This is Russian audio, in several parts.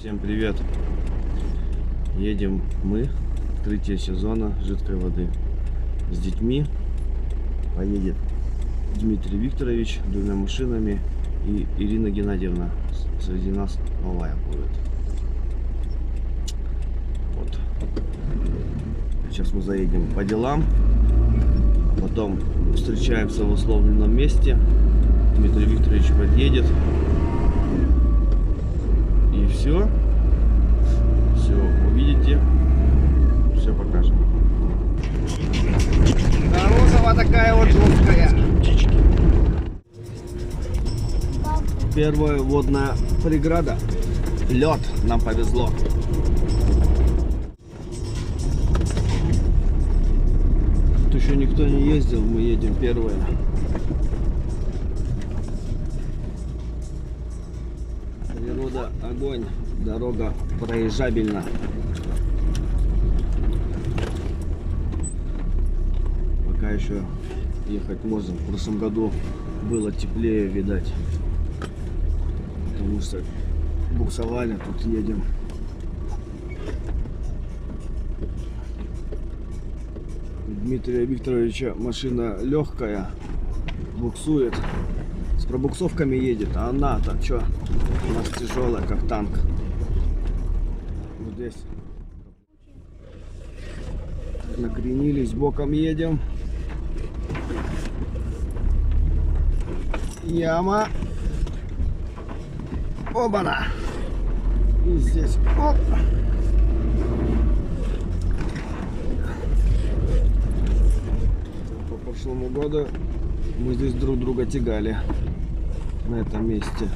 Всем привет! Едем мы, открытие сезона жидкой воды. С детьми поедет Дмитрий Викторович двумя машинами и Ирина Геннадьевна. Среди нас новая будет. Вот. Сейчас мы заедем по делам, потом встречаемся в условленном месте. Дмитрий Викторович подъедет. И все увидите, все покажем. Розова такая вот жесткая. Первая водная преграда. Лед. Нам повезло. Тут еще никто не ездил, мы едем первые. Природа огонь, дорога проезжабельна. Пока еще ехать можно. В прошлом году было теплее, видать, потому что буксовали, тут едем. Дмитрия Викторовича машина легкая, буксует, с пробуксовками едет, а она-то что, у нас тяжелая, как танк. Вот здесь накренились, боком едем. Яма. Оба-на. И здесь оп. По прошлому году мы здесь друг друга тягали на этом месте.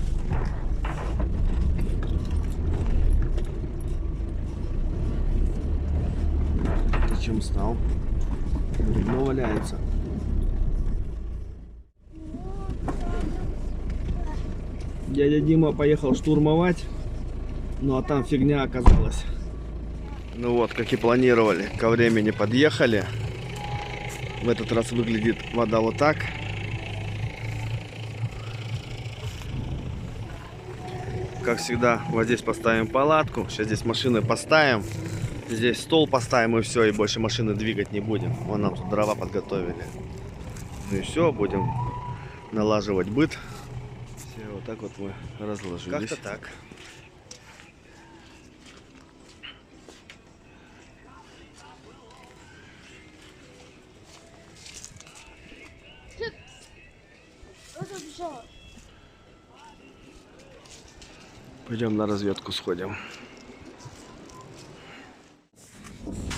Чем стал? Бревно валяется. Дядя Дима поехал штурмовать, ну а там фигня оказалась. Ну вот, как и планировали, ко времени подъехали. В этот раз выглядит вода вот так. Как всегда, вот здесь поставим палатку. Сейчас здесь машины поставим. Здесь стол поставим и все, и больше машины двигать не будем. Вон нам тут дрова подготовили. Ну и все, будем налаживать быт. Все, вот так вот мы разложились. Как-то так. Пойдем на разведку сходим.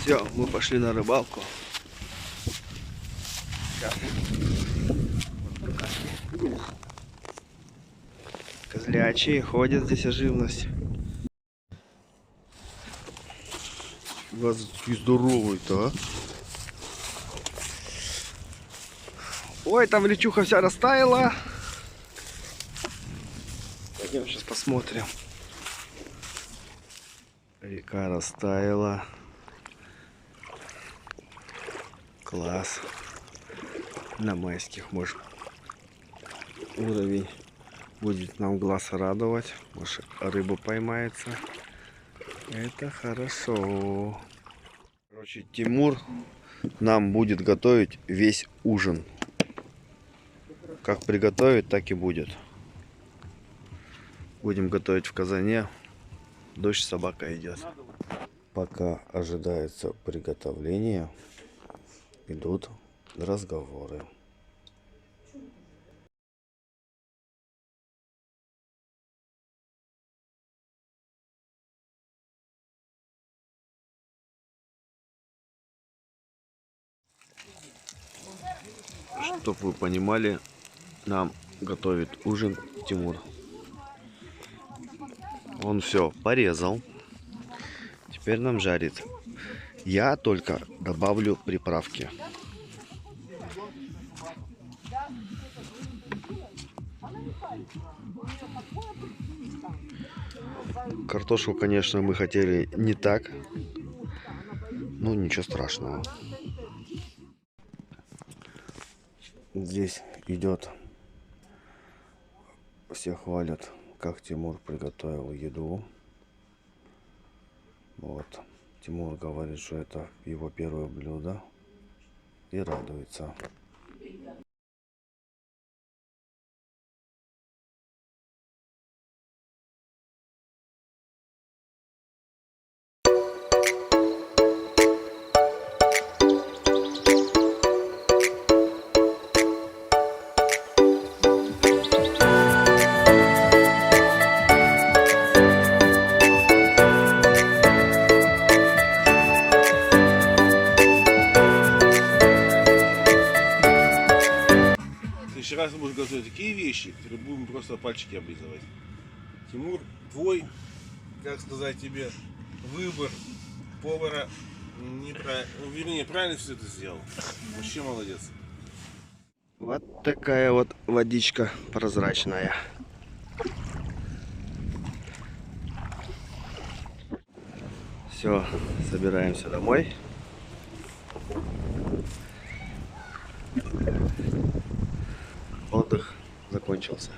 Все, мы пошли на рыбалку. Козлячие ходят здесь, живность. Такие здоровые-то, а? Ой, там личуха вся растаяла. Пойдем сейчас посмотрим. Река растаяла. Класс. На майских, может, уровень будет нам глаз радовать. Может, рыбу поймается. Это хорошо. Короче, Тимур нам будет готовить весь ужин. Как приготовить, так и будет. Будем готовить в казане. Дождь, собака идет. Пока ожидается приготовление, идут разговоры. Чтоб вы понимали, нам готовит ужин Тимур. Он все порезал. Теперь нам жарит. Я только добавлю приправки. Картошку, конечно, мы хотели не так. Ну, ничего страшного. Здесь идет, все хвалят, как Тимур приготовил еду. Вот. Тимур говорит, что это его первое блюдо. И радуется. В следующий раз будешь готовить такие вещи, которые будем просто пальчики облизывать. Тимур, твой, как сказать тебе, выбор повара вернее, правильно все это сделал. Вообще молодец. Вот такая вот водичка прозрачная. Все, собираемся домой. Отдых закончился.